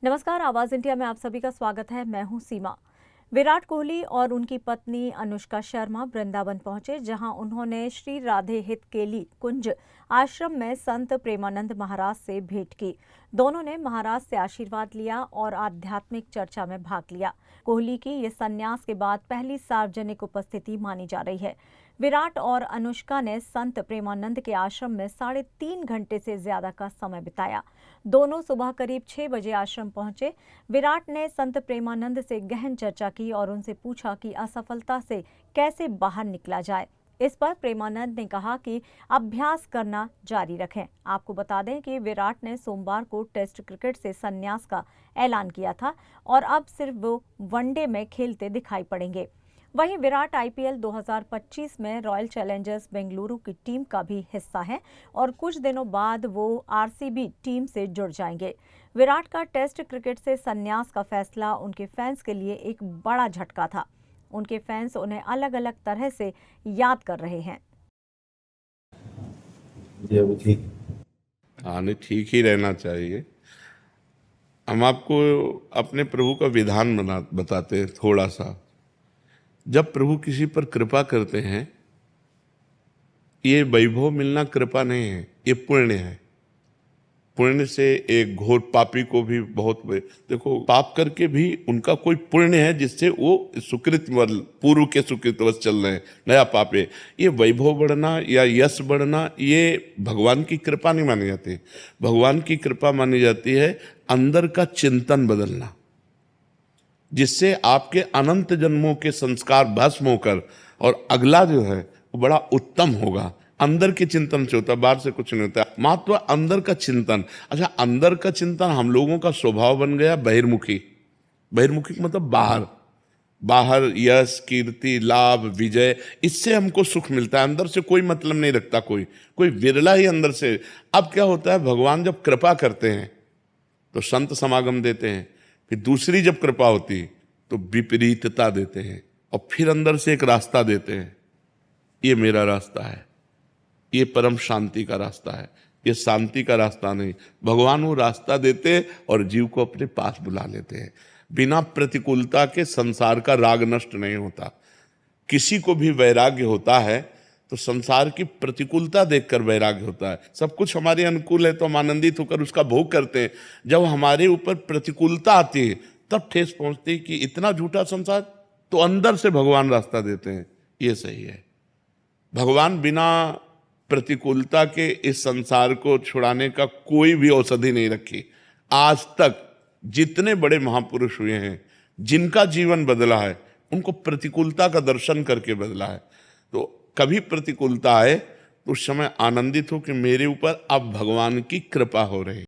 नमस्कार, आवाज इंडिया में आप सभी का स्वागत है। मैं हूं सीमा। विराट कोहली और उनकी पत्नी अनुष्का शर्मा वृंदावन पहुंचे, जहां उन्होंने श्री राधे हित केली कुंज आश्रम में संत प्रेमानंद महाराज से भेंट की। दोनों ने महाराज से आशीर्वाद लिया और आध्यात्मिक चर्चा में भाग लिया। कोहली की ये संन्यास के बाद पहली सार्वजनिक उपस्थिति मानी जा रही है। विराट और अनुष्का ने संत प्रेमानंद के आश्रम में 3.5 घंटे से ज्यादा का समय बिताया। दोनों सुबह करीब 6 बजे आश्रम पहुंचे। विराट ने संत प्रेमानंद से गहन चर्चा की और उनसे पूछा कि असफलता से कैसे बाहर निकला जाए। इस पर प्रेमानंद ने कहा कि अभ्यास करना जारी रखें। आपको बता दें कि विराट ने सोमवार को टेस्ट क्रिकेट से संन्यास का ऐलान किया था और अब सिर्फ वो वनडे में खेलते दिखाई पड़ेंगे। वहीं विराट आईपीएल 2025 में रॉयल चैलेंजर्स बेंगलुरु की टीम का भी हिस्सा है और कुछ दिनों बाद वो आरसीबी टीम से जुड़ जाएंगे। विराट का टेस्ट क्रिकेट से संन्यास का फैसला उनके फैंस के लिए एक बड़ा झटका था। उनके फैंस उन्हें अलग अलग तरह से याद कर रहे हैं। नहीं, ठीक ही रहना चाहिए। हम आपको अपने प्रभु का विधान बताते हैं थोड़ा सा। जब प्रभु किसी पर कृपा करते हैं, ये वैभव मिलना कृपा नहीं है, ये पुण्य है। पुण्य से एक घोर पापी को भी बहुत देखो, पाप करके भी उनका कोई पुण्य है जिससे वो सुकृत पूर्व के सुकृतवश चल रहे हैं, नया पाप है। ये वैभव बढ़ना या यश बढ़ना, ये भगवान की कृपा नहीं मानी जाती। भगवान की कृपा मानी जाती है अंदर का चिंतन बदलना, जिससे आपके अनंत जन्मों के संस्कार भस्म होकर और अगला जो है वो बड़ा उत्तम होगा। अंदर के चिंतन से होता है, बाहर से कुछ नहीं होता। मात्र अंदर का चिंतन। अच्छा, अंदर का चिंतन हम लोगों का स्वभाव बन गया बहिर्मुखी। बहिर्मुखी मतलब बाहर बाहर यश, कीर्ति, लाभ, विजय, इससे हमको सुख मिलता है। अंदर से कोई मतलब नहीं रखता कोई विरला ही अंदर से। अब क्या होता है, भगवान जब कृपा करते हैं तो संत समागम देते हैं, फिर दूसरी जब कृपा होती तो विपरीतता देते हैं और फिर अंदर से एक रास्ता देते हैं। ये मेरा रास्ता है, ये परम शांति का रास्ता है, ये शांति का रास्ता नहीं। भगवान वो रास्ता देते और जीव को अपने पास बुला लेते हैं। बिना प्रतिकूलता के संसार का राग नष्ट नहीं होता। किसी को भी वैराग्य होता है तो संसार की प्रतिकूलता देखकर वैराग्य होता है। सब कुछ हमारे अनुकूल है तो हम आनंदित होकर उसका भोग करते हैं। जब हमारे ऊपर प्रतिकूलता आती है तब ठेस पहुंचती है कि इतना झूठा संसार, तो अंदर से भगवान रास्ता देते हैं। ये सही है। भगवान बिना प्रतिकूलता के इस संसार को छुड़ाने का कोई भी औषधि नहीं रखी। आज तक जितने बड़े महापुरुष हुए हैं, जिनका जीवन बदला है, उनको प्रतिकूलता का दर्शन करके बदला है। तो कभी प्रतिकूलता आए तो उस समय आनंदित हो कि मेरे ऊपर अब भगवान की कृपा हो रही।